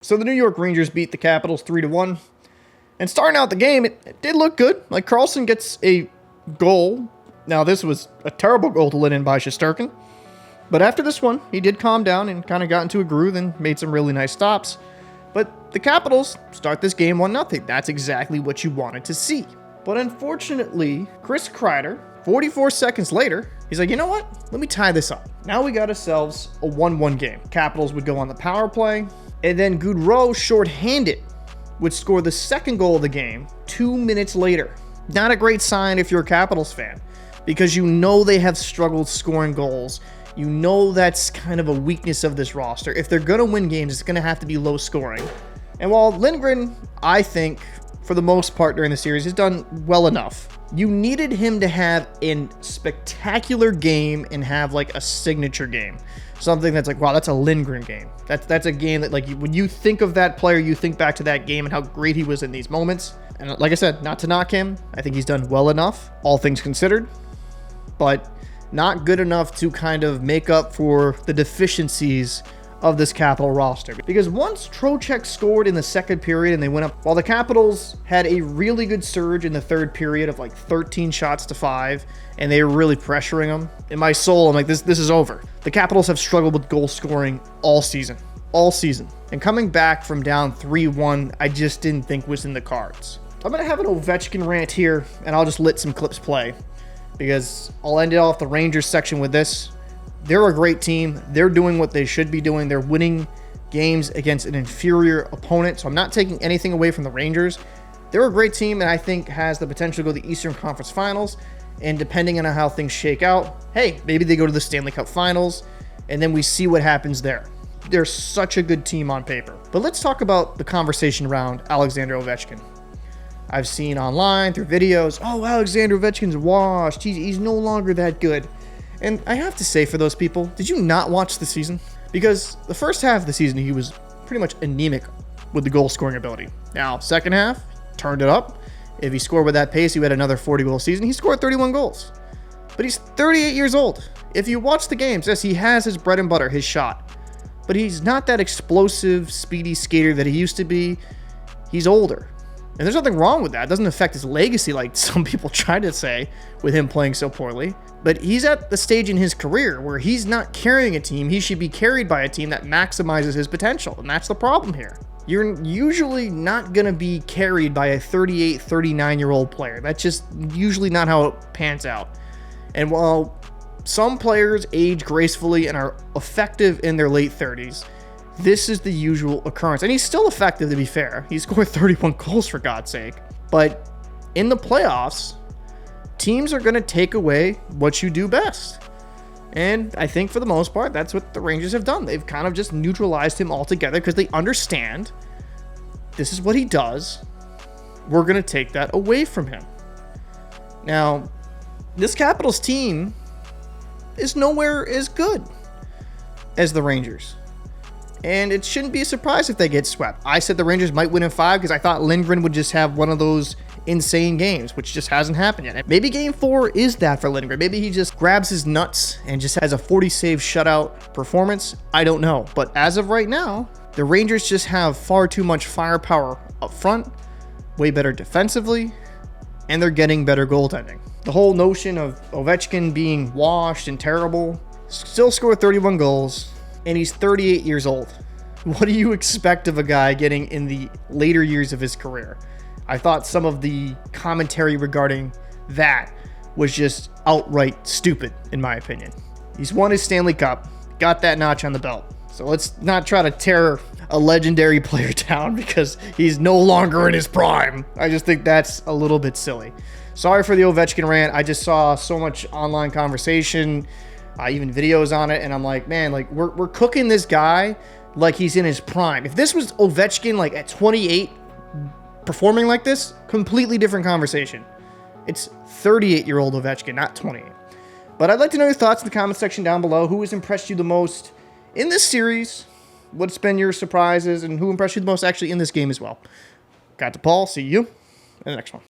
So the New York Rangers beat the Capitals 3-1. And starting out the game, it did look good. Like, Karlsson gets a goal. Now, this was a terrible goal to let in by Shesterkin. But after this one, he did calm down and kind of got into a groove and made some really nice stops. But the Capitals start this game 1-0. That's exactly what you wanted to see. But unfortunately, Chris Kreider, 44 seconds later, he's like, you know what? Let me tie this up. Now we got ourselves a 1-1 game. Capitals would go on the power play. And then Gaudreau, shorthanded, would score the second goal of the game 2 minutes later. Not a great sign if you're a Capitals fan, because you know they have struggled scoring goals. You know that's kind of a weakness of this roster. If they're going to win games, it's going to have to be low scoring. And while Lindgren, I think, for the most part during the series, has done well enough, you needed him to have a spectacular game and have like a signature game. Something that's like, wow, that's a Lindgren game. That's a game that, like, when you think of that player, you think back to that game and how great he was in these moments. And like I said, not to knock him, I think he's done well enough, all things considered, but not good enough to kind of make up for the deficiencies of this Capital roster. Because once Trocheck scored in the second period and they went up, while the Capitals had a really good surge in the third period of like 13 shots to 5, and they were really pressuring them, in my soul, I'm like, this is over. The Capitals have struggled with goal scoring all season. And coming back from down 3-1, I just didn't think was in the cards. I'm going to have an Ovechkin rant here, and I'll just let some clips play, because I'll end it off the Rangers section with this. They're a great team. They're doing what they should be doing. They're winning games against an inferior opponent. So I'm not taking anything away from the Rangers. They're a great team and I think has the potential to go to the Eastern Conference Finals. And depending on how things shake out, hey, maybe they go to the Stanley Cup Finals and then we see what happens there. They're such a good team on paper. But let's talk about the conversation around Alexander Ovechkin. I've seen online through videos, oh, Alexander Ovechkin's washed. He's no longer that good. And I have to say, for those people, did you not watch the season? Because the first half of the season, he was pretty much anemic with the goal-scoring ability. Now, second half, turned it up. If he scored with that pace, he had another 40-goal season. He scored 31 goals. But he's 38 years old. If you watch the games, yes, he has his bread and butter, his shot. But he's not that explosive, speedy skater that he used to be. He's older. And there's nothing wrong with that. It doesn't affect his legacy like some people try to say with him playing so poorly. But he's at the stage in his career where he's not carrying a team. He should be carried by a team that maximizes his potential. And that's the problem here. You're usually not going to be carried by a 38, 39-year-old player. That's just usually not how it pans out. And while some players age gracefully and are effective in their late 30s, this is the usual occurrence. And he's still effective, to be fair. He scored 31 goals, for God's sake. But in the playoffs, teams are going to take away what you do best. And I think for the most part, that's what the Rangers have done. They've kind of just neutralized him altogether because they understand this is what he does. We're going to take that away from him. Now, this Capitals team is nowhere as good as the Rangers. And it shouldn't be a surprise if they get swept. I said the Rangers might win in 5 because I thought Lindgren would just have one of those insane games, which just hasn't happened yet. Maybe game 4 is that for Lindgren. Maybe he just grabs his nuts and just has a 40-save shutout performance. I don't know. But as of right now, the Rangers just have far too much firepower up front, way better defensively, and they're getting better goaltending. The whole notion of Ovechkin being washed and terrible, still scored 31 goals, and he's 38 years old. What do you expect of a guy getting in the later years of his career? I thought some of the commentary regarding that was just outright stupid, in my opinion. He's won his Stanley Cup, got that notch on the belt. So let's not try to tear a legendary player down because he's no longer in his prime. I just think that's a little bit silly. Sorry for the Ovechkin rant. I just saw so much online conversation, even videos on it, and I'm like, man, like we're cooking this guy like he's in his prime. If this was Ovechkin like at 28 performing like this, completely different conversation. It's 38-year-old Ovechkin, not 28. But I'd like to know your thoughts in the comment section down below. Who has impressed you the most in this series? What's been your surprises, and who impressed you the most actually in this game as well? Got to Paul. See you in the next one.